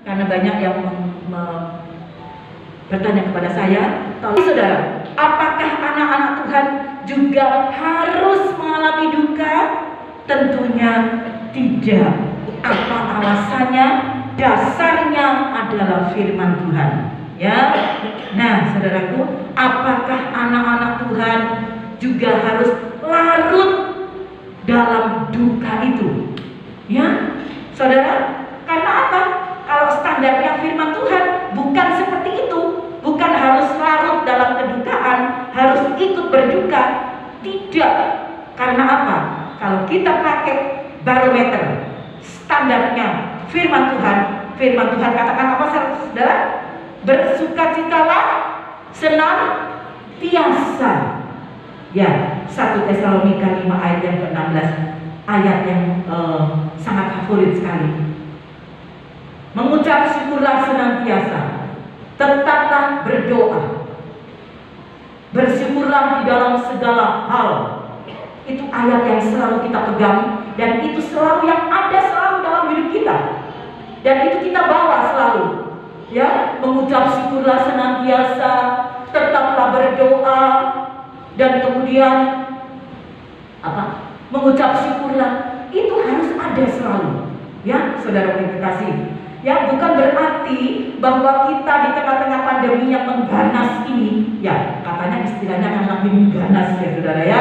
karena banyak yang bertanya kepada saya. Tolong saudara, apakah anak-anak Tuhan juga harus mengalami duka? Tentunya tidak. Apa alasannya? Dasarnya adalah firman Tuhan. Ya, nah saudaraku, apakah anak-anak Tuhan juga harus larut dalam duka itu? Ya, saudara, karena apa? Kalau standarnya firman Tuhan bukan seperti itu, bukan harus larut dalam kedukaan, harus ikut berduka. Tidak. Karena apa? Kalau kita pakai barometer standarnya firman Tuhan katakan apa saudara? Bersukacitalah senantiasa. Ya, 1 Tesalonika 5 ayat yang ke-16, ayat yang sangat favorit sekali. Mengucap syukurlah senantiasa, tetaplah berdoa, bersyukurlah di dalam segala hal. Itu ayat yang selalu kita pegang, dan itu selalu yang ada selalu dalam hidup kita, dan itu kita bawa selalu. Ya, mengucap syukurlah senantiasa, tetaplah berdoa, dan kemudian apa? Mengucap syukurlah, itu harus ada selalu. Ya, saudara yang terkasih. Ya, bukan berarti bahwa kita di tengah-tengah pandemi yang mengganas ini, ya katanya istilahnya akan lebih mengganas ya saudara ya.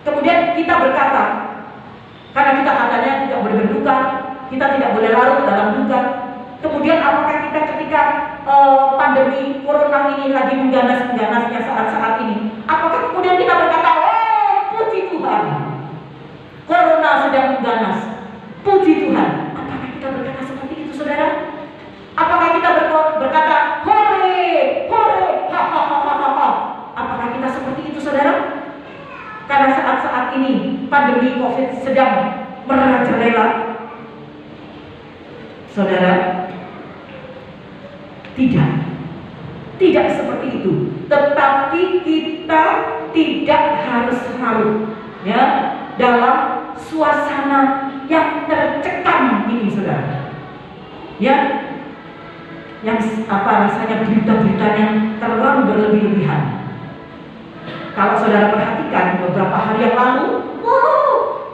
Kemudian kita berkata, karena kita katanya tidak boleh berduka, kita tidak boleh larut dalam duka. Kemudian apakah kita ketika pandemi corona ini lagi mengganas-ganasnya saat-saat ini, apakah kemudian kita berkata, oh puji Tuhan, corona sedang mengganas, puji Tuhan? Kita berkata seperti itu saudara? Apakah kita berkata hore, hore, ha? Apakah kita seperti itu saudara? Karena saat-saat ini pandemi COVID sedang merajalela. Saudara, tidak seperti itu. Tetapi kita tidak harus larut ya dalam suasana yang tercekam ini saudara. Ya, yang apa rasanya berita-beritanya terlalu berlebih-lebihan. Kalau saudara perhatikan beberapa hari yang lalu,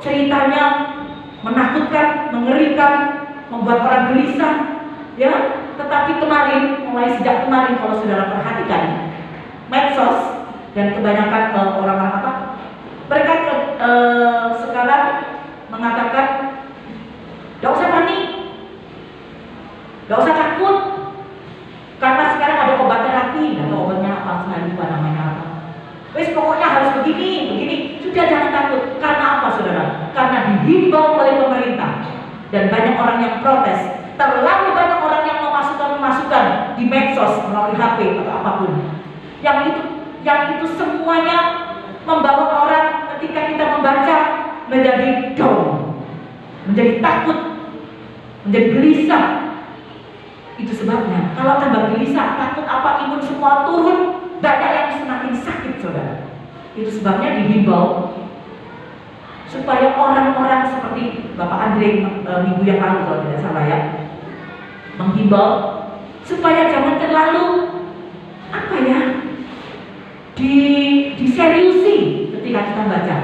ceritanya menakutkan, mengerikan, membuat orang gelisah. Ya, tetapi kemarin, mulai sejak kemarin kalau saudara perhatikan medsos dan kebanyakan orang-orang apa? Mereka sekarang mengatakan, gak usah panik, gak usah takut, karena sekarang ada obat terapi, atau obatnya apa, saya lupa namanya apa. Wes pokoknya harus begini. Sudah, jangan takut. Karena apa saudara? Karena dihimbau oleh pemerintah. Dan banyak orang yang protes. Terlalu banyak orang yang memasukkan di medsos melalui HP atau apapun. Yang itu semuanya membawa orang ketika kita membaca menjadi down, menjadi takut, menjadi gelisah. Itu sebabnya kalau tambah gelisah, takut apa, imun semua turun, banyak yang semakin sakit saudara. Itu sebabnya dihimbau supaya orang-orang seperti Bapak Andre minggu yang lalu kalau tidak salah ya, menghimbau supaya jangan terlalu apa ya, diseriusi ketika kita baca.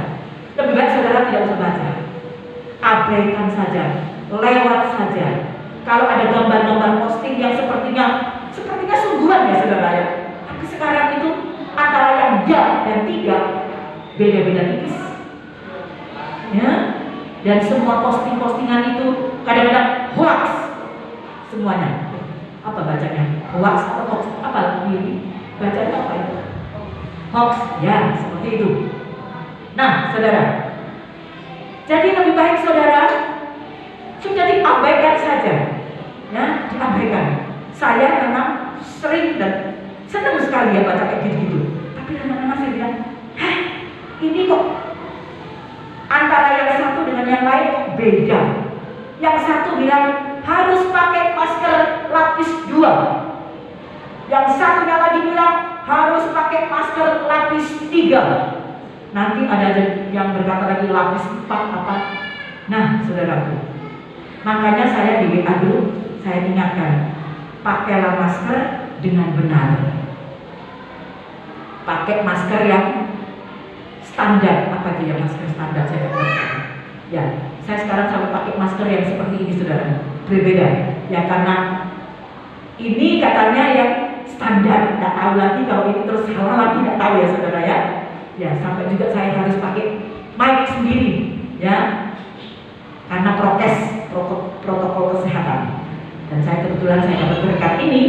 Lebih baik saudara tidak usah baca, abaikan saja, lewat saja. Kalau ada gambar-gambar posting yang sepertinya sungguhan ya saudara ya, tapi sekarang itu antara yang ya dan tidak beda-beda tipis ya. Dan semua postingan itu kadang-kadang hoax semuanya. Apa bacanya? Hoax atau hoax? Apa ini? Bacanya apa itu? Hoax ya, seperti itu. Nah saudara, jadi lebih baik saudara sudah diabaikan saja ya, diabaikan. Saya memang sering dan senang sekali ya baca kayak gitu-gitu. Tapi lama-lama saya bilang, ini kok antara yang satu dengan yang lain kok beda. Yang satu bilang harus pakai masker lapis 2. Yang satunya lagi bilang harus pakai masker lapis 3. Nanti ada yang berkata lagi lapis 4 apa. Nah saudaraku, makanya saya di WA dulu saya ingatkan, pakailah masker dengan benar. Pakai masker yang standar. Apa itu yang masker standar? Saya katakan. Ya, saya sekarang selalu pakai masker yang seperti ini, saudara. Berbeda. Ya, karena ini katanya yang standar. Tidak tahu lagi kalau ini terus salah lagi, tidak tahu ya, saudara ya. Ya, sampai juga saya harus pakai mic sendiri, ya, karena protokol kesehatan. Dan saya kebetulan saya dapat berkat ini.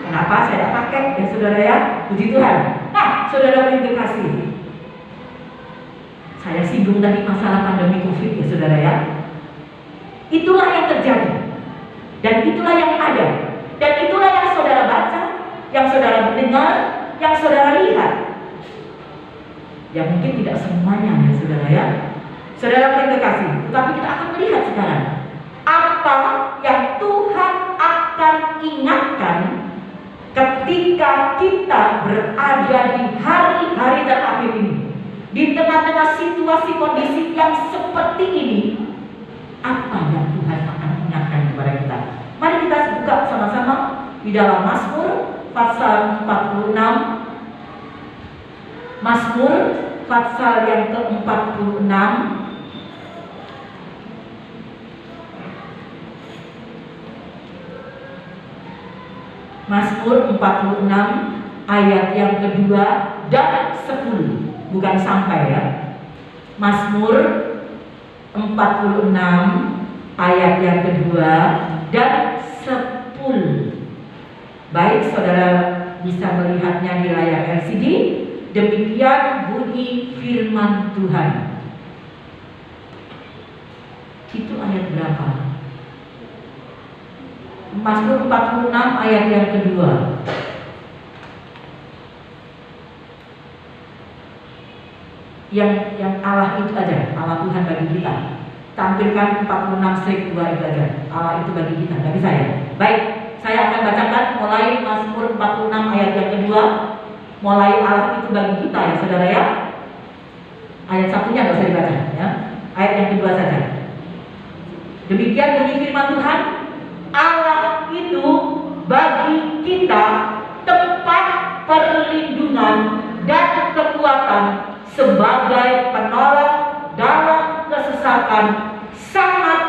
Kenapa saya tidak pakai, ya saudara ya? Puji Tuhan. Nah, saudara yang dikasih, saya singgung tadi masalah pandemi COVID, ya saudara ya. Itulah yang terjadi, dan itulah yang ada, dan itulah yang saudara baca, yang saudara mendengar, yang saudara lihat. Ya mungkin tidak semuanya, ya saudara ya. Saudara yang dikasih, tetapi kita akan melihat sekarang apa yang Tuhan akan ingatkan ketika kita berada di hari-hari terakhir ini. Di tengah-tengah situasi kondisi yang seperti ini, apa yang Tuhan akan ingatkan kepada kita? Mari kita buka sama-sama di dalam Mazmur pasal 46. Mazmur pasal yang ke-46. Mazmur 46 ayat yang kedua dan 10. Bukan sampai ya. Mazmur 46 ayat yang kedua dan 10. Baik, saudara bisa melihatnya di layar LCD. Demikian bunyi firman Tuhan. Itu ayat berapa? Mazmur 46 ayat yang kedua. Yang Allah itu aja, Allah Tuhan bagi kita. Tampilkan 46/2 itu aja, Allah itu bagi kita, nggak bisa ya? Baik, saya akan bacakan mulai Mazmur 46 ayat yang kedua. Mulai Allah itu bagi kita ya saudara ya. Ayat satunya nggak usah dibaca ya, ayat yang kedua saja. Demikian bunyi firman Tuhan, Allah itu bagi kita tempat perlindungan dan kekuatan sebagai penolong dalam kesesakan, sangat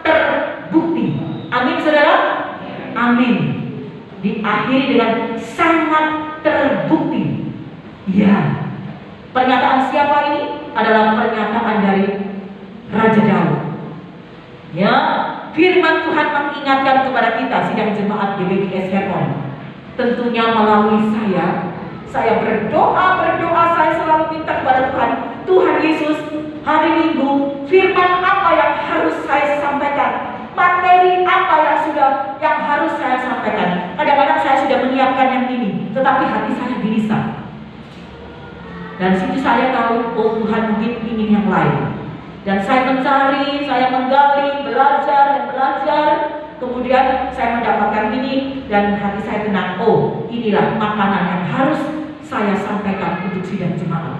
terbukti. Amin saudara? Amin. Diakhiri dengan sangat terbukti. Ya. Pernyataan siapa ini? Adalah pernyataan dari Raja Daud. Ya, firman Tuhan mengingatkan kepada kita sidang jemaat GBKS Hermon. Tentunya melalui saya berdoa, saya selalu minta kepada Tuhan, Tuhan Yesus, hari Minggu, firman apa yang harus saya sampaikan, materi apa yang harus saya sampaikan. Kadang-kadang saya sudah menyiapkan yang ini, tetapi hati saya gelisah. Dan situ saya tahu, oh Tuhan mungkin ingin yang lain. Dan saya mencari, saya menggali, belajar. Kemudian saya mendapatkan ini dan hati saya tenang. Oh, inilah makanan yang harus saya sampaikan untuk sidang jemaat.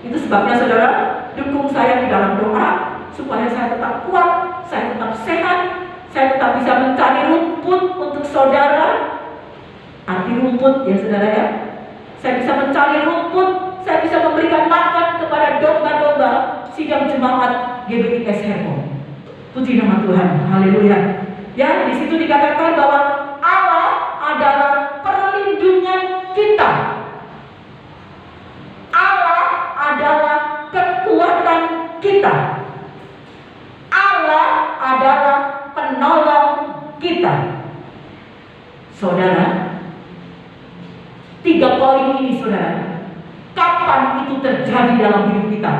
Itu sebabnya saudara, dukung saya di dalam doa supaya saya tetap kuat, saya tetap sehat, saya tetap bisa mencari rumput untuk saudara. Arti rumput ya saudara ya. Saya bisa mencari rumput, saya bisa memberikan makan kepada domba-domba sidang jemaat GBKS Hermon. Puji nama Tuhan, haleluya. Ya, di situ dikatakan bahwa Allah adalah perlindungan kita. Allah adalah kekuatan kita. Allah adalah penolong kita. Saudara, 3 poin ini saudara, kapan itu terjadi dalam hidup kita?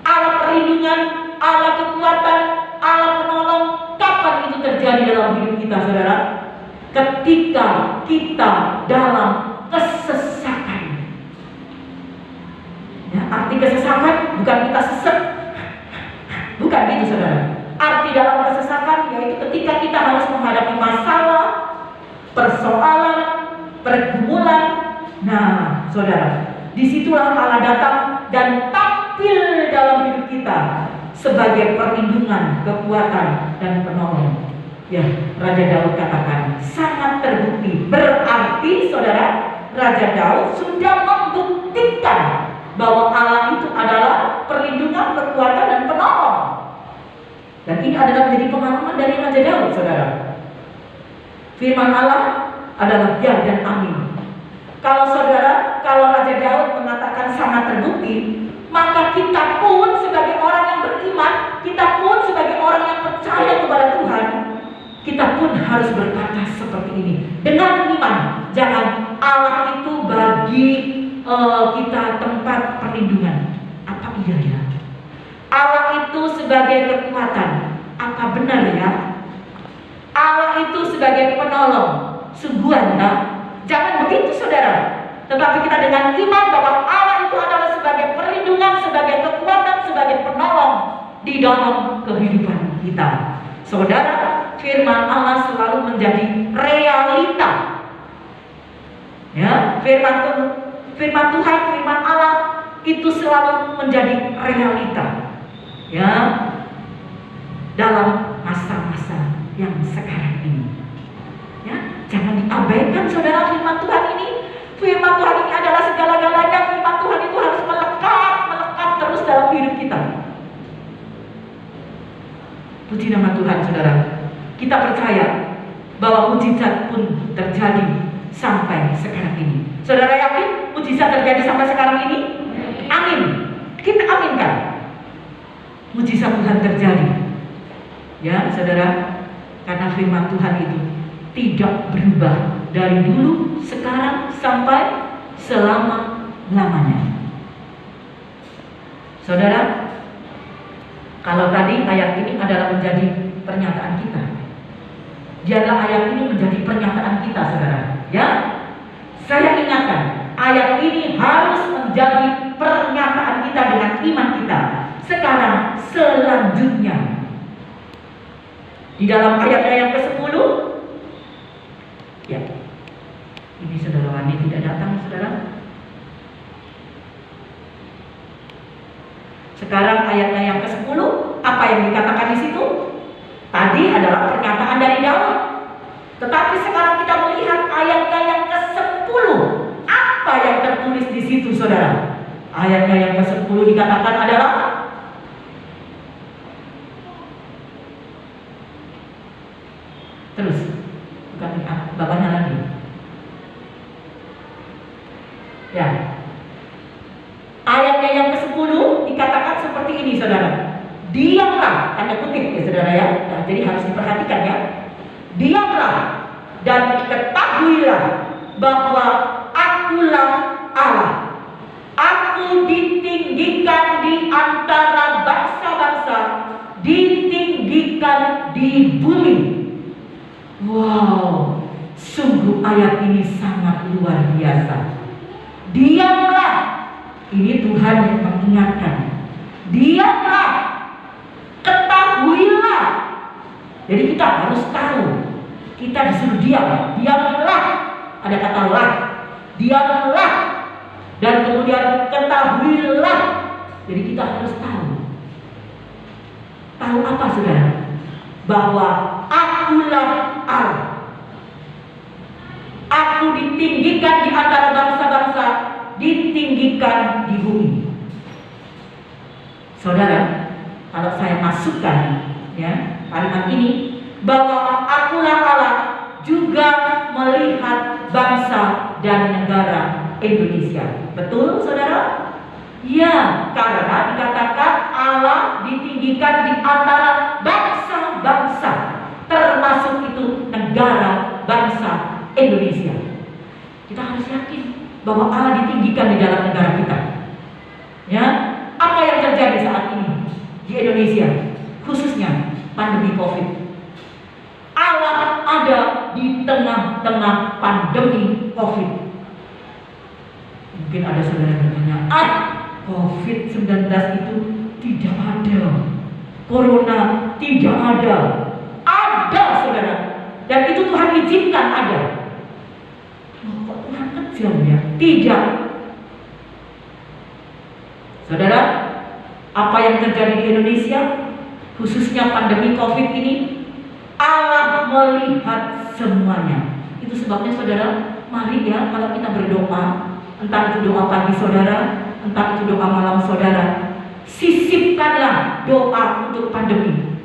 Allah perlindungan, Allah kekuatan, Allah penolong. Kapan itu terjadi dalam hidup kita saudara? Ketika kita dalam kesesakan. Ya, arti kesesakan bukan kita sesek, bukan gitu saudara. Arti dalam kesesakan yaitu ketika kita harus menghadapi masalah, persoalan, pergumulan. Nah saudara, disitulah Allah datang dan dalam hidup kita sebagai perlindungan, kekuatan, dan penolong. Ya, Raja Daud katakan sangat terbukti. Berarti saudara, Raja Daud sudah membuktikan bahwa Allah itu adalah perlindungan, kekuatan, dan penolong. Dan ini adalah menjadi pengalaman dari Raja Daud, saudara. Firman Allah adalah ya dan amin. Kalau Raja Daud mengatakan sangat terbukti, maka kita pun sebagai orang yang beriman, kita pun sebagai orang yang percaya kepada Tuhan, kita pun harus berkata seperti ini dengan iman. Jangan Allah itu bagi kita tempat perlindungan. Apa iya ya? Allah itu sebagai kekuatan. Apa benar ya? Allah itu sebagai penolong. Sungguhan tak? Jangan begitu saudara. Tetapi kita dengan iman bahwa Allah itu adalah sebagai perlindungan, sebagai kekuatan, sebagai penolong di dalam kehidupan kita. Saudara, firman Allah selalu menjadi realita. Ya, firman Tuhan, firman Allah itu selalu menjadi realita. Ya, dalam masa-masa yang sekarang ini. Ya, jangan diabaikan saudara firman Tuhan ini. Firman Tuhan ini adalah segala-galanya. Firman Tuhan itu harus melekat terus dalam hidup kita. Puji nama Tuhan saudara. Kita percaya bahwa mujizat pun terjadi sampai sekarang ini. Saudara yakin mujizat terjadi sampai sekarang ini? Amin. Kita aminkan. Mujizat Tuhan terjadi. Ya saudara, karena firman Tuhan itu tidak berubah dari dulu, sekarang, sampai selama-lamanya. Saudara, kalau tadi ayat ini adalah menjadi pernyataan kita, biarlah ayat ini menjadi pernyataan kita saudara. Ya, saya ingatkan, ayat ini harus menjadi pernyataan kita dengan iman kita. Sekarang selanjutnya, di dalam ayatnya yang ke-10, ya, ini saudara Wani tidak datang saudara. Sekarang ayatnya yang ke-10, apa yang dikatakan di situ? Tadi adalah pernyataan dari Daud. Tetapi sekarang kita melihat ayatnya yang ke-10. Apa yang tertulis di situ saudara? Ayatnya yang ke-10 dikatakan adalah terus, bukan bapaknya lagi. Ya. Ayatnya yang ke-10 dikatakan seperti ini saudara. Diamlah, tanda kutip ya saudara ya. Nah, jadi harus diperhatikan ya. Diamlah dan ketahuilah bahwa akulah Allah. Aku ditinggikan di antara bangsa-bangsa, ditinggikan di bumi. Wow, sungguh ayat ini sangat luar biasa. Diamlah, ini Tuhan yang mengingatkan. Diamlah, ketahuilah. Jadi kita harus tahu. Kita disuruh diam. Diamlah, ada kata lah. Diamlah, dan kemudian ketahuilah. Jadi kita harus tahu. Tahu apa saudara? Bahwa akulah Allah. Aku ditinggikan di antara bangsa-bangsa, ditinggikan di bumi. Saudara, kalau saya masukkan ya kalimat ini, bahwa akulah Allah juga melihat bangsa dan negara Indonesia. Betul saudara? Ya, karena dikatakan Allah ditinggikan di antara bangsa-bangsa, termasuk itu negara bangsa Indonesia. Kita harus yakin bahwa Allah ditinggikan di dalam negara kita. Ya, apa yang terjadi saat ini di Indonesia, khususnya pandemi COVID? Allah ada di tengah-tengah pandemi COVID. Mungkin ada saudara yang bertanya, COVID-19 itu tidak ada, Corona tidak ada. Ada saudara, dan itu Tuhan izinkan ada. Kok Tuhan kecil ya? Tidak. Saudara, apa yang terjadi di Indonesia, khususnya pandemi COVID ini, Allah melihat semuanya. Itu sebabnya saudara, mari ya kalau kita berdoa, entah itu doa pagi saudara, entah itu doa malam saudara, sisipkanlah doa untuk pandemi.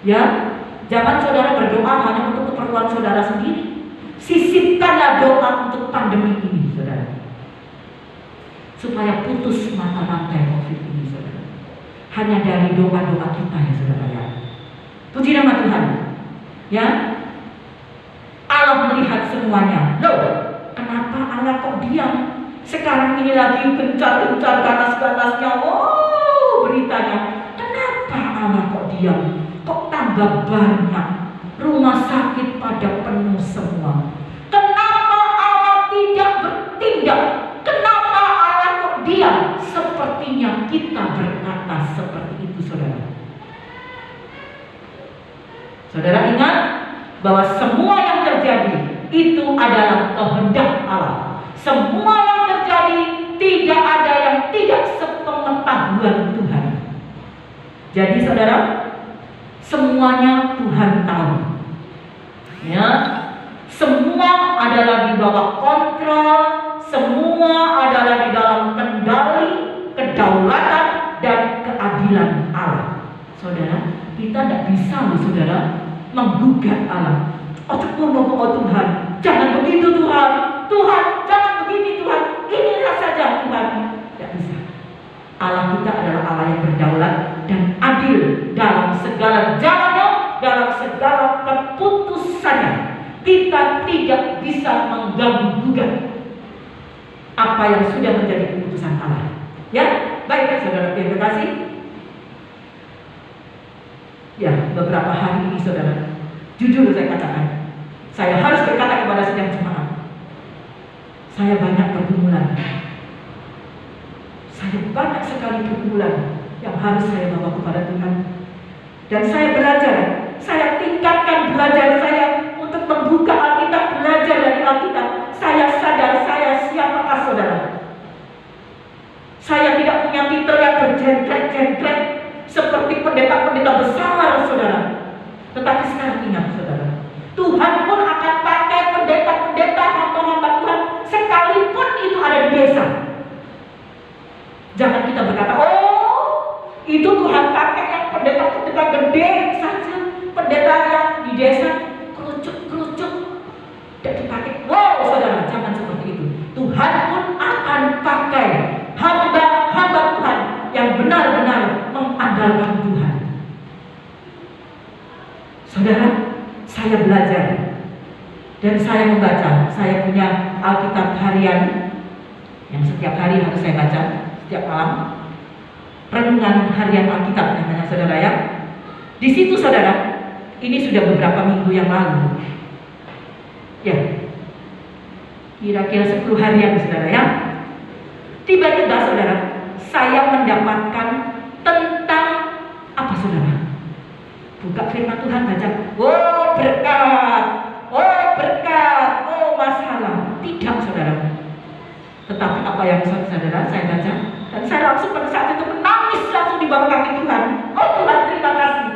Ya, jangan saudara berdoa hanya untuk keperluan saudara sendiri. Sisipkanlah doa untuk pandemi ini, saudara, supaya putus mata rantai COVID ini, saudara. Hanya dari doa-doa kita ya, saudara ya. Puji nama Tuhan. Ya, Allah melihat semuanya. Loh, kenapa Allah kok diam? Sekarang ini lagi gencar-gencar ganas-ganasnya. Oh, beritanya. Kenapa Allah kok diam? Kok tambah banyak? Rumah sakit pada penuh semua. Kenapa Allah tidak bertindak? Kenapa Allah kok diam? Sepertinya kita berkata seperti itu, saudara. Saudara ingat bahwa semua yang terjadi itu adalah kehendak Allah. Semua yang terjadi tidak ada yang tidak sepengetahuan Tuhan. Jadi saudara, semuanya Tuhan tahu. Ya, semua adalah di bawah kontrol, semua adalah di dalam kendali, kedaulatan dan keadilan Allah. Saudara, kita tidak bisa loh saudara menggugat Allah. Oh Tuhan, jangan begitu Tuhan. Tuhan, jangan begini Tuhan. Inilah saja Tuhan. Tidak bisa. Allah kita adalah Allah yang berdaulat dan adil dalam segala jalannya, dalam segala keputusannya. Kita tidak bisa mengganggu-gugat apa yang sudah menjadi keputusan Allah. Ya, baik saudara, terima kasih. Ya, beberapa hari ini saudara, jujur saya katakan, saya harus berkata kepada sidang jemaat, saya banyak pergumulan. Saya banyak sekali pergumulan yang harus saya bawa kepada Tuhan. Dan saya belajar, saya tingkatkan belajar saya untuk membuka Alkitab, belajar dari Alkitab. Saya sadar saya siapakah saudara. Saya tidak punya titel yang berjengkret-jengkret seperti pendeta-pendeta besar saudara. Tetapi sekarang ingat saudara, Tuhan pun akan pakai pendeta-pendeta hamba-hamba Tuhan sekalipun itu ada di desa. Jangan kita berkata, oh itu Tuhan pakai yang pendeta-pendeta gede saja, pendeta yang di desa kerucut-kerucut tidak dipakai. Wow saudara, jangan seperti itu. Tuhan pun akan pakai hamba-hamba Tuhan yang benar-benar mengandalkan Tuhan. Saudara, saya belajar dan saya membaca. Saya punya Alkitab harian yang setiap hari harus saya baca, setiap malam. Renungan harian Alkitab namanya saudara ya. Di situ saudara, ini sudah beberapa minggu yang lalu. Ya, kira-kira 10 harian saudara ya. Tiba-tiba saudara, saya mendapatkan tentang apa saudara? Buka firman Tuhan, baca, oh berkat, oh berkat, oh masalah. Tidak saudara. Tetapi apa yang saudara saya baca, dan saya langsung pada saat itu menangis langsung di bawah kaki Tuhan. Oh Tuhan, terima kasih.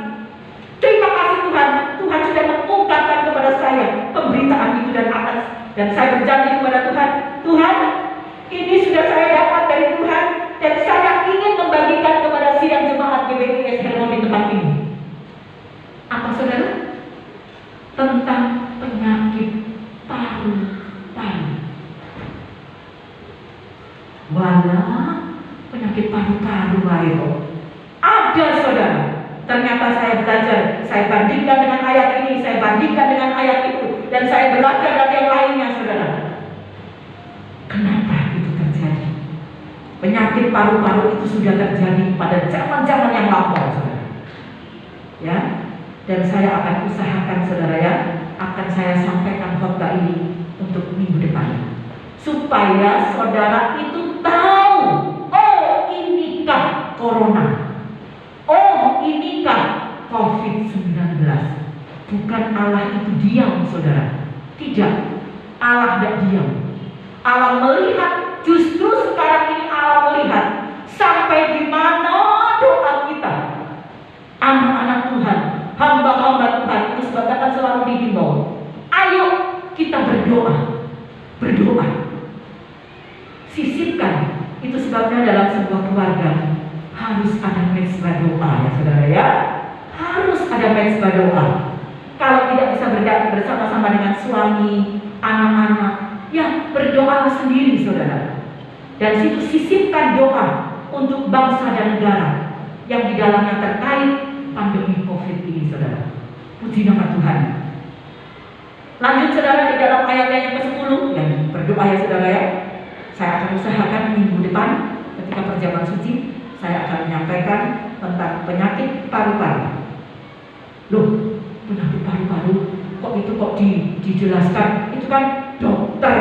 Terima kasih Tuhan. Tuhan sudah mengungkapkan kepada saya pemberitaan itu dan atas. Dan saya berjanji kepada Tuhan, Tuhan, ini sudah saya dapat dari Tuhan, dan saya ingin membagikan kepada sidang jemaat GBI Hermon di tempat ini. Apa saudara? Tentang penyakit paru-paru. Walah, penyakit paru-paru itu ada saudara. Ternyata saya belajar, saya bandingkan dengan ayat ini, saya bandingkan dengan ayat itu, dan saya belajar dari yang lainnya saudara. Kenapa itu terjadi? Penyakit paru-paru itu sudah terjadi pada zaman-zaman yang lampau saudara. Ya, dan saya akan usahakan saudara ya, akan saya sampaikan khotbah ini untuk minggu depan, supaya saudara itu tahu, oh inikah corona, oh inikah COVID-19. Bukan Allah itu diam saudara. Tidak, Allah tidak diam. Allah melihat, justru sekarang ini Allah melihat sampai di mana doa kita, anak-anak Tuhan, hamba-hamba Tuhan itu selalu dihimbau, ayo kita berdoa, berdoa. Sisipkan, itu sebabnya dalam sebuah keluarga harus ada mezbah doa ya saudara ya. Harus ada mezbah doa. Kalau tidak bisa bersama-sama dengan suami, anak-anak, ya berdoa sendiri saudara. Dan situ sisipkan doa untuk bangsa dan negara yang di dalamnya terkait pandemi COVID ini saudara. Puji nama Tuhan. Lanjut saudara di dalam ayatnya yang ke-10 yang berdoa ya saudara ya. Saya akan usahakan minggu depan ketika perjamuan suci saya akan menyampaikan tentang penyakit paru-paru. Loh, penyakit paru-paru kok dijelaskan? Itu kan dokter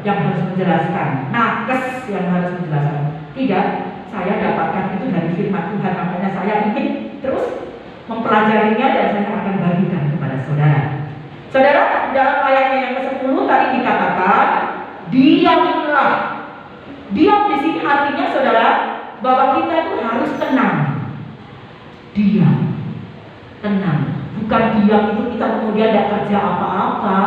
yang harus menjelaskan, nakes yang harus menjelaskan. Tidak, saya dapatkan itu dari firman Tuhan, makanya saya ingin terus mempelajarinya dan saya akan bagikan kepada saudara. Saudara, dalam ayatnya yang ke-10 tadi dikatakan, diamlah. Diam di sini artinya saudara bahwa kita itu harus tenang. Diam, tenang. Bukan diam itu kita kemudian tidak kerja apa-apa,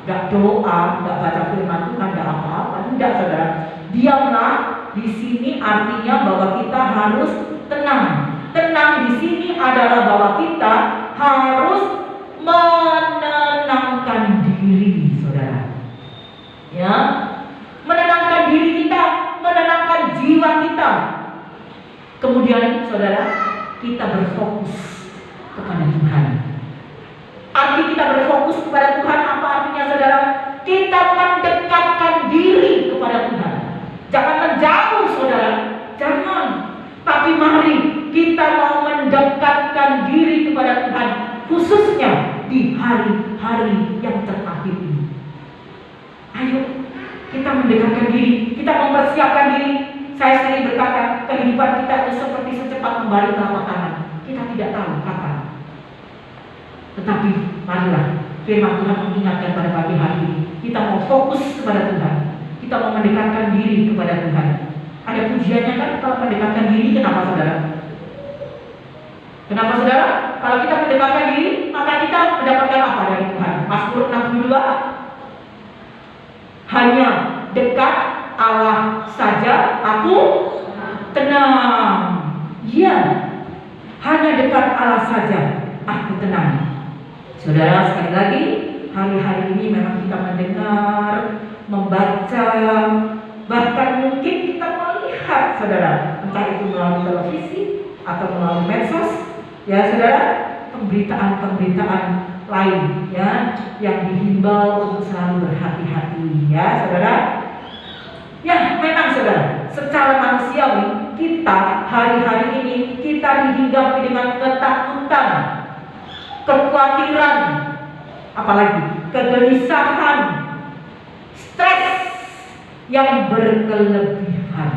tidak doa, tidak baca firman Tuhan, tidak apa-apa. Tidak saudara. Diamlah di sini artinya bahwa kita harus tenang. Tenang di sini adalah bahwa kita harus menenangkan diri, saudara. Ya, menenangkan diri kita, menenangkan jiwa kita. Kemudian, saudara, kita berfokus kepada Tuhan. Arti kita berfokus kepada Tuhan apa artinya, saudara? Kita mendekatkan diri kepada Tuhan. Jangan menjauh, saudara. Jangan. Tapi mari kita mau mendekatkan diri kepada Tuhan, khususnya di hari-hari yang terakhir ini. Ayo kita mendekatkan diri, kita mempersiapkan diri. Saya sering berkata, kehidupan kita itu seperti secepat membalik telapak tangan. Kita tidak tahu kapan. Tetapi marilah firman Tuhan mengingatkan pada pagi hari ini, kita mau fokus kepada Tuhan. Kita mau mendekatkan diri kepada Tuhan. Ada pujiannya kan kalau mendekatkan diri, kenapa saudara? Kenapa saudara? Kalau kita mendekatkan diri, maka kita mendapatkan apa dari Tuhan? Mazmur 62. Hanya dekat Allah saja aku tenang. Iya, hanya dekat Allah saja aku tenang. Saudara, sekali lagi, hari-hari ini memang kita mendengar, membaca, bahkan mungkin kita melihat, saudara, entah itu melalui televisi atau melalui medsos, ya saudara, pemberitaan-pemberitaan lain, ya, yang dihimbau untuk selalu berhati-hati, ya saudara. Ya, memang saudara, secara manusiawi kita hari-hari ini kita dihinggapi dengan ketakutan, kekhawatiran, apalagi kegelisahan, stres yang berkelebihan.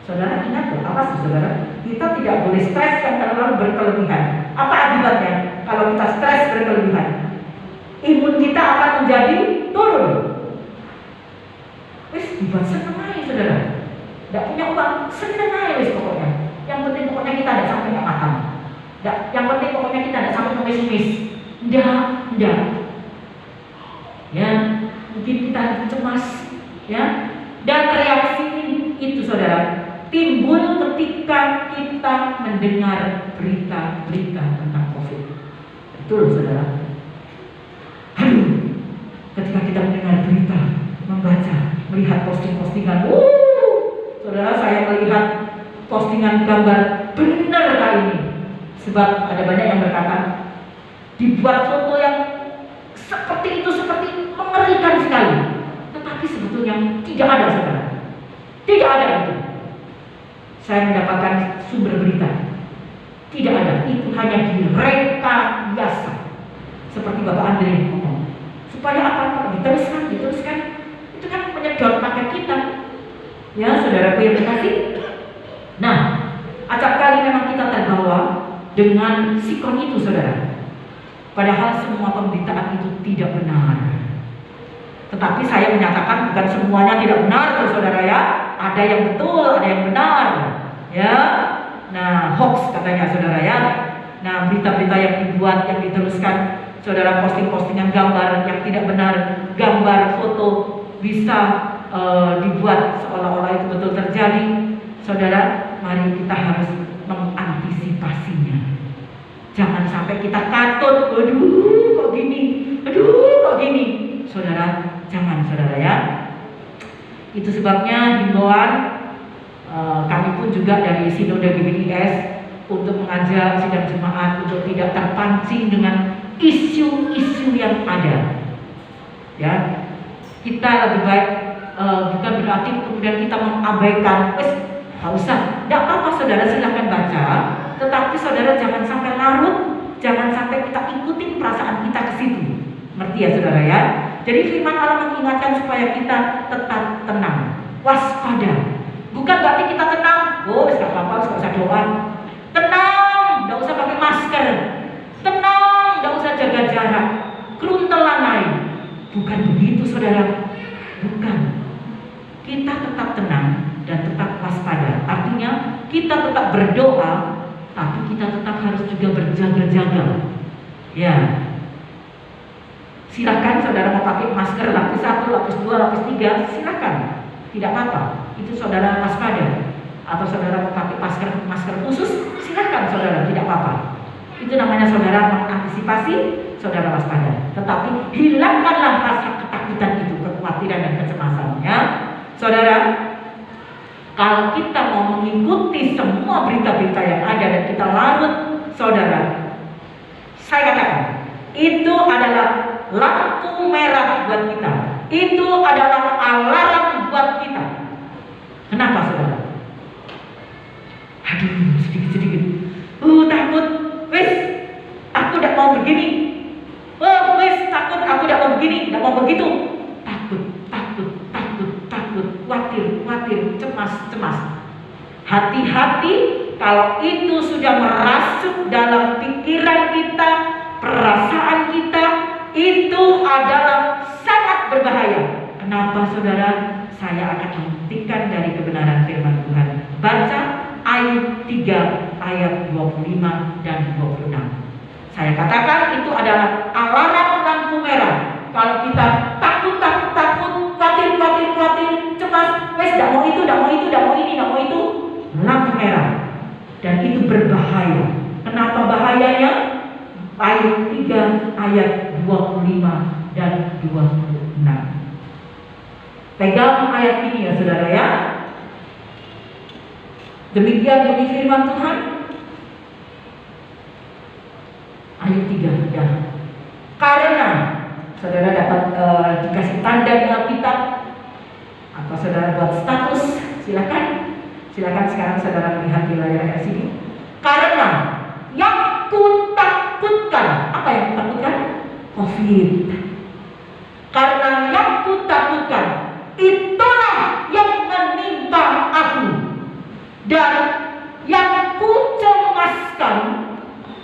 Saudara ingat loh, apa sih saudara? Kita tidak boleh stres yang terlalu berkelebihan. Apa akibatnya kalau kita stres berkelebihan? Imun kita akan menjadi turun. Wis dibuat seneng aja saudara. Tidak punya uang, seneng aja wis pokoknya. Yang penting pokoknya kita tidak sampai nggak makan. Yang penting pokoknya kita tidak sampai numis-numis. Tidak. Ya, mungkin kita cemas, ya. Dan reaksi itu saudara timbul ketika kita mendengar berita-berita tentang COVID. Betul saudara. Aduh, ketika kita mendengar berita, membaca, melihat posting-postingan, saudara, saya melihat postingan gambar benar kali ini. Sebab ada banyak yang berkata dibuat foto yang seperti itu, seperti mengerikan sekali. Tetapi sebetulnya tidak ada saudara. Tidak ada itu. Saya mendapatkan sumber berita. Tidak ada. Itu hanya direkayasa. Seperti Bapak Andre ngomong. Supaya apa? Diteruskan. Itu kan menyedot paket kita. Ya, saudara yang terkasih. Nah, acap kali memang kita terbawa dengan sikon itu, saudara. Padahal semua pemberitaan itu tidak benar. Tetapi saya menyatakan bukan semuanya tidak benar, saudara ya. Ada yang betul, ada yang benar, ya. Nah, hoax katanya saudara ya. Nah, berita-berita yang dibuat, yang diteruskan saudara posting-postingan gambar yang tidak benar, gambar, foto bisa dibuat seolah-olah itu betul terjadi. Saudara, mari kita harus mengantisipasinya. Jangan sampai kita katut, aduh kok gini, aduh kok gini. Saudara, jangan saudara ya. Itu sebabnya himbauan kami pun juga dari Sinode GBIS untuk mengajak sidang jemaat untuk tidak terpancing dengan isu-isu yang ada. Ya, kita lebih baik bukan berarti kemudian kita mengabaikan, nggak usah, nggak apa-apa saudara, silahkan baca. Tetapi saudara jangan sampai larut, jangan sampai kita ikutin perasaan kita ke situ. Ngerti ya saudara ya? Jadi firman Allah mengingatkan supaya kita tetap tenang, waspada. Bukan berarti kita tenang, nggak apa-apa, nggak usah doa. Tenang, nggak usah pakai masker. Tenang, nggak usah jaga jarak. Keruntelan naik. Bukan begitu saudara. Bukan. Kita tetap tenang dan tetap waspada. Artinya kita tetap berdoa, tapi kita tetap harus juga berjaga-jaga. Ya. Silakan saudara mau pakai masker lapis 1, lapis 2, lapis 3, silakan. Tidak apa-apa. Itu saudara waspada. Atau saudara mau pakai masker khusus, silakan saudara, tidak apa-apa. Itu namanya saudara mengantisipasi, saudara waspada. Tetapi hilangkanlah rasa ketakutan itu, kekhawatiran dan kecemasannya. Saudara, kalau kita mau mengikuti semua berita-berita yang ada dan kita larut, saudara, saya katakan itu adalah lampu merah buat kita. Itu adalah alarm buat kita. Kenapa saudara? Aduh, sedikit-sedikit. Takut. Wes, aku tidak mau begini. Wes, takut. Aku tidak mau begini, tidak mau begitu. Takut. Khawatir, cemas. Hati-hati kalau itu sudah merasuk dalam pikiran kita, perasaan kita, itu adalah sangat berbahaya. Kenapa saudara? Saya akan membuktikan dari kebenaran firman Tuhan. Baca Ayub 3 ayat 25 dan 26. Saya katakan itu adalah alarm lampu merah. Kalau kita takut, khawatir, cemas, wes tidak mau itu, tidak mau ini, tidak mau itu, lampu merah. Dan itu berbahaya. Kenapa bahayanya? Ayub 3 ayat 25 dan 26. Pegang ayat ini ya saudara ya. Demikian bunyi firman Tuhan. Ayat 3 ya. Karena saudara dapat dikasih tanda di Alkitab atau saudara buat status, silakan sekarang saudara melihat di layar LCD. Karena yang kutakutkan, apa yang kutakutkan? COVID. Karena yang kutakutkan itulah yang menimpa aku, dan yang kucemaskan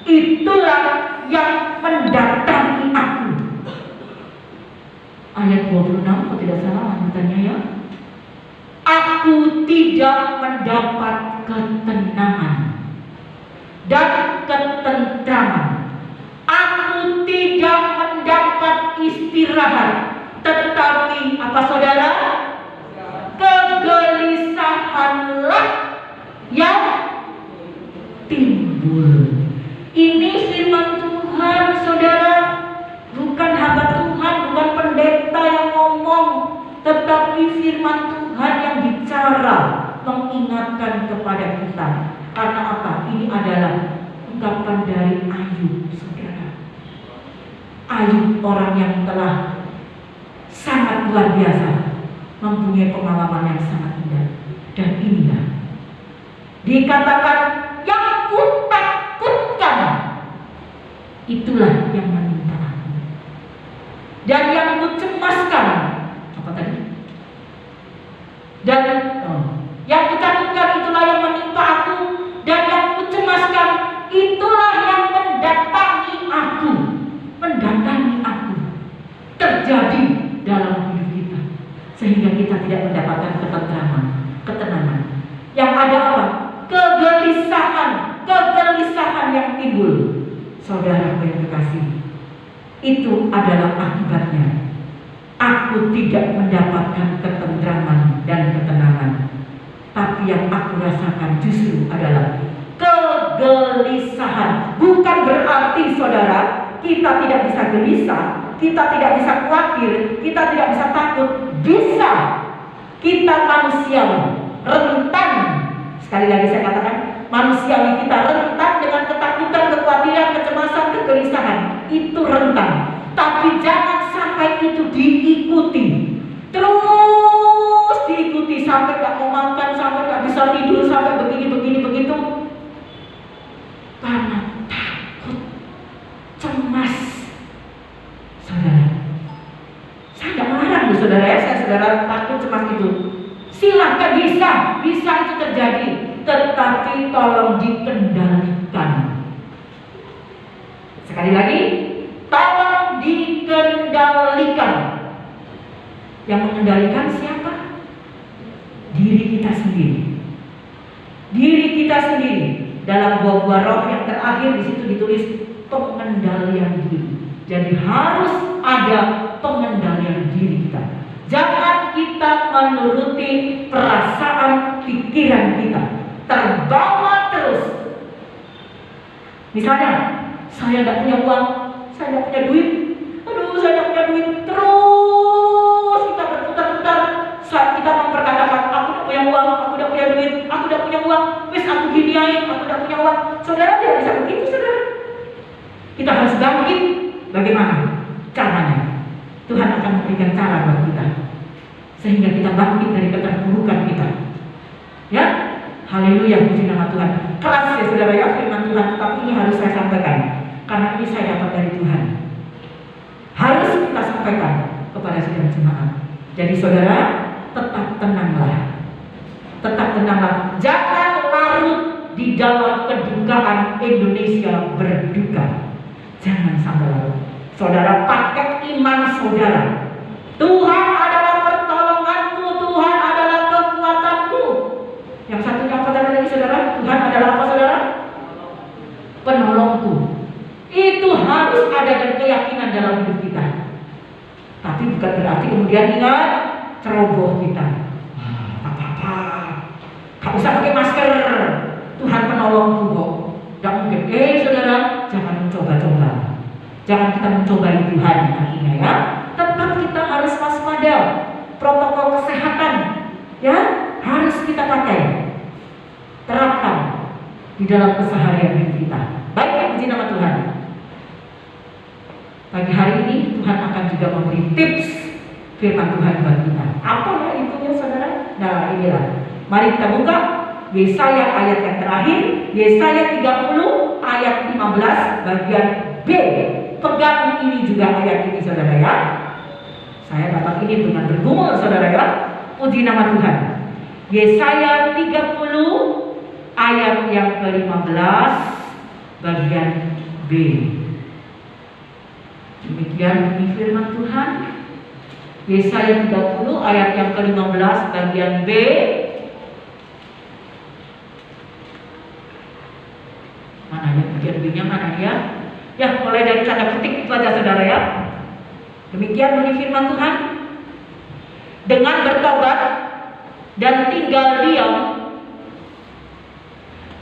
itulah yang mendatangi aku. Ayat 26 kalau tidak salah lanjutannya ya. Aku tidak mendapat ketenangan dan ketentraman. Aku tidak mendapat istirahat, tetapi apa saudara? Kegelisahanlah yang timbul. Ini firman Tuhan saudara. Bukan hamba Tuhan, bukan pendeta yang ngomong, tetapi firman Tuhan yang bicara, mengingatkan kepada kita. Karena apa? Ini adalah ungkapan dari Ayub saudara. Ayub orang yang telah sangat luar biasa, mempunyai pengalaman yang sangat indah. Dan inilah dikatakan yang kutakutkan itulah yang menimpa aku, dan yang kucemaskan apa tadi? Dan yang kutakutkan itulah yang menimpa aku, dan yang kucemaskan itulah yang mendatangi aku. Terjadi dalam hidup kita, sehingga kita tidak mendapatkan ketenangan. Yang ada apa? Kegelisahan yang timbul. Saudara yang kekasih, Itu adalah akibatnya. Aku tidak mendapatkan ketentraman dan ketenangan, tapi yang aku rasakan justru adalah kegelisahan. Bukan berarti saudara kita tidak bisa gelisah, kita tidak bisa khawatir, kita tidak bisa takut. Bisa. Kita manusiawi, rentan. Sekali lagi saya katakan, manusiawi kita rentan dengan ketakutan, kekhawatiran, kecemasan, kegelisahan. Itu rentan. Tapi jangan sampai itu diikuti. Terus diikuti sampai gak mau makan, sampai gak bisa tidur, sampai begini begitu. Karena takut, cemas. Saudara, saya gak melarang saudara ya, saudara takut, cemas itu. Silakan, bisa itu terjadi. Tetapi tolong dikendalikan. Sekali lagi, tolong dikendalikan. Yang mengendalikan siapa? Diri kita sendiri. Diri kita sendiri. Dalam buah-buah roh yang terakhir di situ ditulis pengendalian diri. Jadi harus ada pengendalian diri kita. Jangan kita menuruti perasaan pikiran kita, terbawa terus. Misalnya, saya tidak punya uang, saya tidak punya duit, saya tidak punya duit. Terus kita berputar-putar, kita memperkatakan, aku tidak punya uang, aku tidak punya duit, aku tidak punya uang, wis aku giniain, aku tidak punya uang. Saudara tidak bisa begitu, saudara. Kita harus bangkit. Bagaimana caranya? Tuhan akan memberikan cara buat kita, sehingga kita bangkit dari keterpurukan kita. Ya, haleluya, puji nama Tuhan. Keras ya saudara ya firman Tuhan, tapi ini harus saya sampaikan karena ini saya dapat dari Tuhan. Harus kita sampaikan kepada sidang jemaat. Jadi saudara, tetap tenanglah. Tetap tenanglah. Jangan larut di dalam kedukaan Indonesia berduka. Jangan sampai larut. Saudara, pakai iman saudara. Tuhan adalah pertolonganku, Tuhan adalah kekuatanku. Yang satunya apa tadi saudara? Tuhan adalah apa saudara? Penolongku. Itu harus ada dan keyakinan dalam hidup kita. Tapi bukan berarti kemudian ingat ceroboh kita. Apa-apa, gak usah pakai masker. Tuhan penolongku kok. Gak mungkin. Saudara, jangan mencoba-coba. Jangan kita mencobai Tuhan artinya ya. Tetap kita harus waspada. Protokol kesehatan ya harus kita pakai. Terapkan di dalam keseharian hidup kita. Baik, puji nama Tuhan. Pagi hari ini Tuhan akan juga memberi tips firman Tuhan buat kita. Apa ya itunya saudara? Nah inilah. Mari kita buka Yesaya ayat yang terakhir, Yesaya 30 ayat 15 bagian B. Pegang ini juga ayat ini saudara ya. Saya dapat ini dengan bergumul saudara ya. Puji nama Tuhan. Yesaya 30 ayat yang ke-15 bagian B. Demikian bunyi firman Tuhan. Yesaya 30 ayat yang ke-15 bagian B. Mana ya bagian B-nya, mana dia? Ya, mulai dari tanda petik itu aja saudara ya. Demikian bunyi firman Tuhan. Dengan bertobat dan tinggal diam,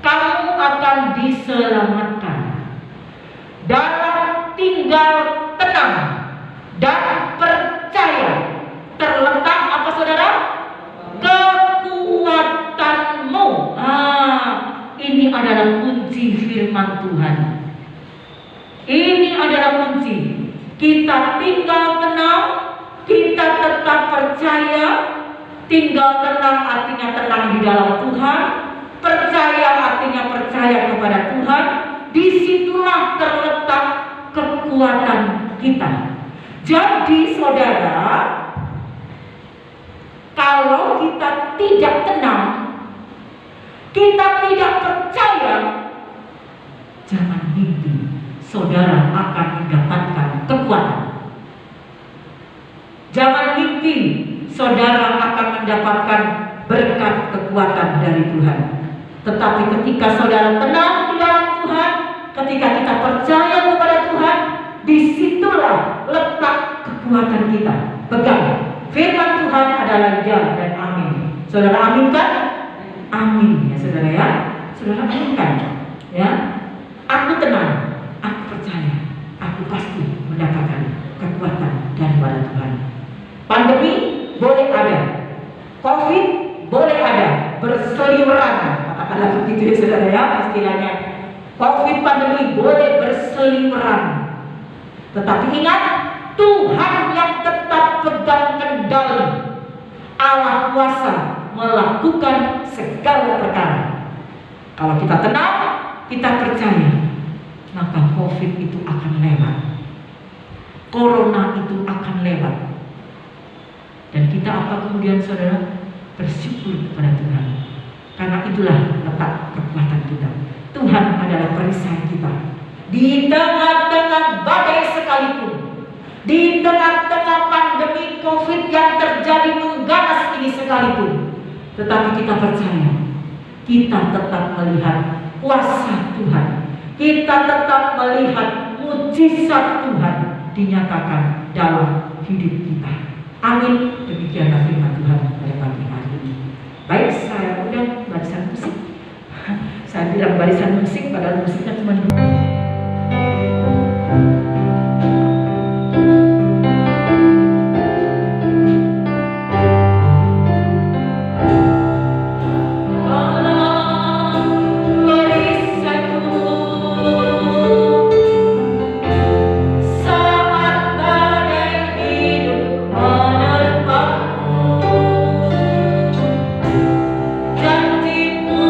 kamu akan diselamatkan. Dalam tinggal tenang dan percaya terletak apa saudara? Kekuatanmu. Ini adalah kunci firman Tuhan. Ini adalah kunci. Kita tinggal tenang, kita tetap percaya. Tinggal tenang artinya tenang di dalam Tuhan. Percaya artinya percaya kepada Tuhan. Disitulah terletak kekuatan kita. Jadi saudara, kalau kita tidak tenang, kita tidak percaya, jangan mimpi saudara akan mendapatkan kekuatan. Jangan mimpi saudara akan mendapatkan berkat kekuatan dari Tuhan. Tetapi ketika saudara tenang di dalam Tuhan, ketika kita percaya kepada Tuhan, disitulah letak kekuatan kita. Pegang, firman Tuhan adalah ya dan amin. Saudara aminkan? Amin ya saudara ya. Saudara aminkan ya. Aku tenang, aku percaya, aku pasti mendapatkan kekuatan daripada Tuhan. Pandemi boleh ada, COVID boleh ada, berseliweran, katakanlah begitu ya saudara ya istilahnya. COVID pandemi boleh berseliweran, tetapi ingat, Tuhan yang tetap pegang kendali. Allah kuasa melakukan segala perkara. Kalau kita tenang, kita percaya, maka COVID itu akan lewat, Corona itu akan lewat. Dan kita apa kemudian saudara? Bersyukur kepada Tuhan. Karena itulah letak kekuatan kita. Tuhan adalah perisai kita. Di tengah-tengah badai sekalipun, di tengah-tengah pandemi COVID yang terjadi mengganas ini sekalipun, tetapi kita percaya, kita tetap melihat kuasa Tuhan. Kita tetap melihat mujizat Tuhan dinyatakan dalam hidup kita. Amin. Demikianlah firman Tuhan pada pagi hari ini. Baik, saya undang barisan musik. Saya bilang barisan musik, padahal musiknya cuma dua. Janjimu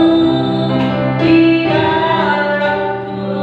di dalamku.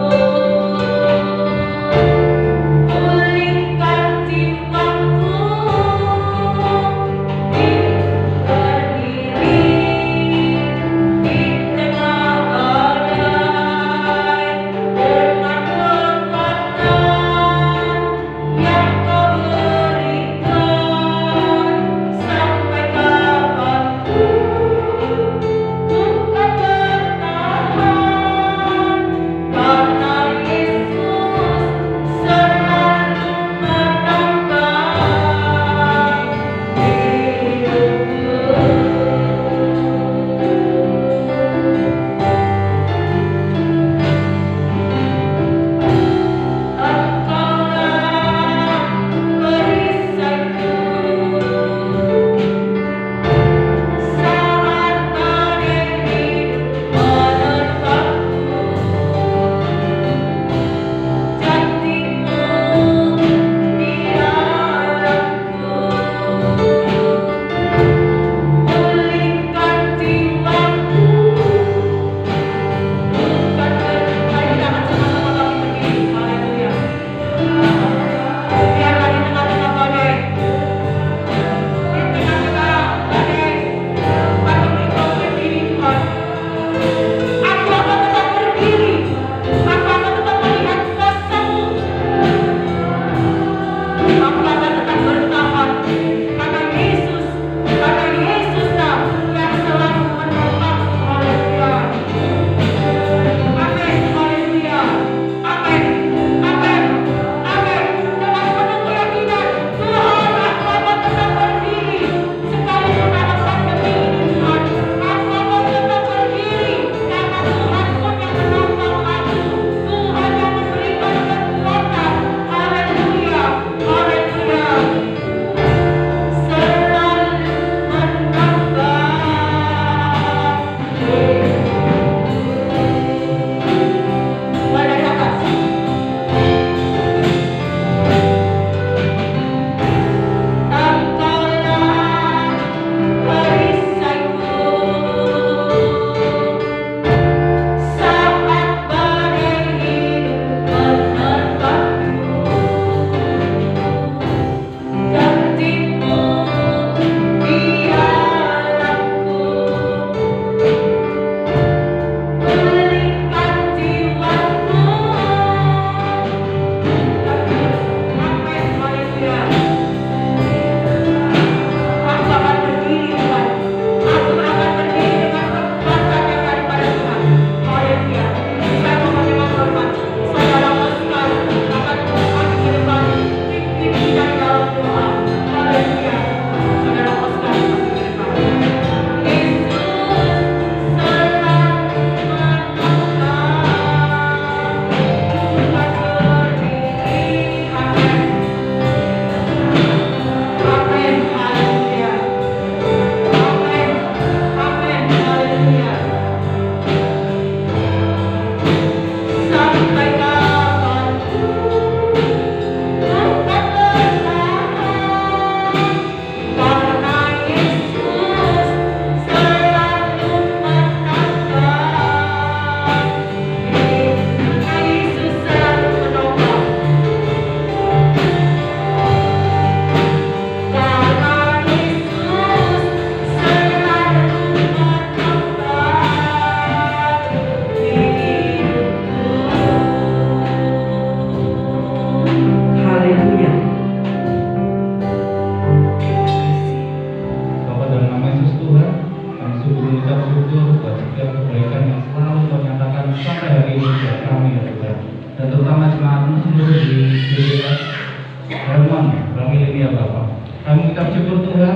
ini ya Bapak. Kami mengucap syukur Tuhan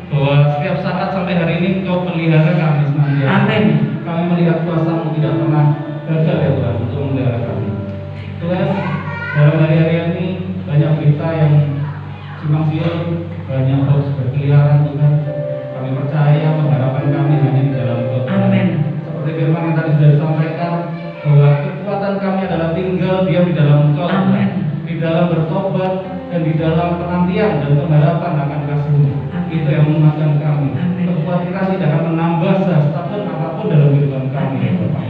bahwa setiap saat sampai hari ini Engkau pelihara kami senantiasa. Amin. Kami melihat kuasa-Mu tidak pernah gagal ya Tuhan untuk memelihara kami. Tuhan, dalam hari-hari ini banyak berita yang simpang siur, banyak hoax berkeliaran Tuhan. Kami percaya pengharapan kami hanya di dalam Engkau. Amin. Seperti firman yang tadi sudah disampaikan bahwa kekuatan kami adalah tinggal diam di dalam Engkau. Amin. Di dalam bertobat dan di dalam penantian dan pengharapan akan kasih-Mu. Itu yang menguatkan kami. Amin. Kekhawatiran tidak akan menambah sehastapun apapun dalam kehidupan kami ya Bapak.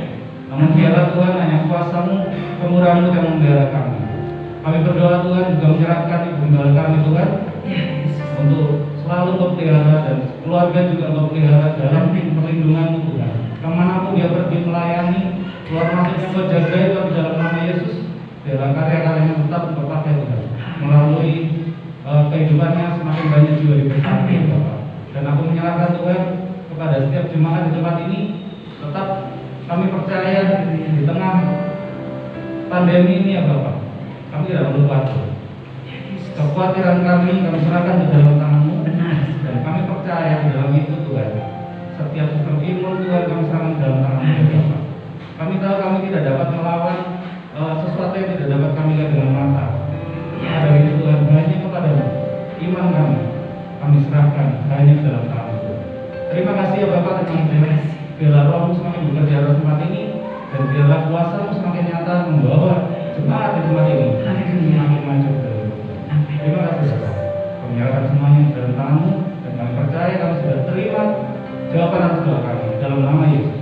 Namun biarlah Tuhan hanya kuasa-Mu, kemurahan-Mu yang memelihara kami. Kami berdoa Tuhan juga menyerahkan ibu gembala kami Tuhan untuk selalu Engkau pelihara dan keluarga juga Engkau pelihara dalam perlindungan-Mu Tuhan. Kemanapun dia pergi melayani, keluar masuknya Engkau jaga itu di dalam nama Yesus. Dalam karya-karya yang tetap Engkau pakai Tuhan. Melalui kehidupannya semakin banyak juga diberkati Bapak. Dan aku menyerahkan Tuhan kepada setiap jemaat di tempat ini, tetap kami percaya di tengah pandemi ini ya Bapak, kami tidak perlu khawatir. Kekhawatiran kami serahkan di dalam tangan-Mu, dan kami percaya di dalam itu Tuhan. Setiap sistem imun Tuhan kami serahkan di dalam tangan-Mu ya Bapak. Kami tahu kami tidak dapat melawan sesuatu yang tidak dapat kami lihat dengan mata. Ada itu Tuhan, hanya kepada-Mu iman kami serahkan hanya di dalam tangan-Mu. Terima kasih ya Bapak, terima kasih. Biarlah Roh-Mu semakin bekerja di tempat ini, dan biarlah kuasa-Mu semakin nyata membawa jemaat di tempat ini semakin maju dalam Tuhan. Terima kasih Bapak. Kami menyerahkan semuanya di dalam tangan-Mu, dan kami percaya kami sudah terima jawaban atas doa kami dalam nama Yesus.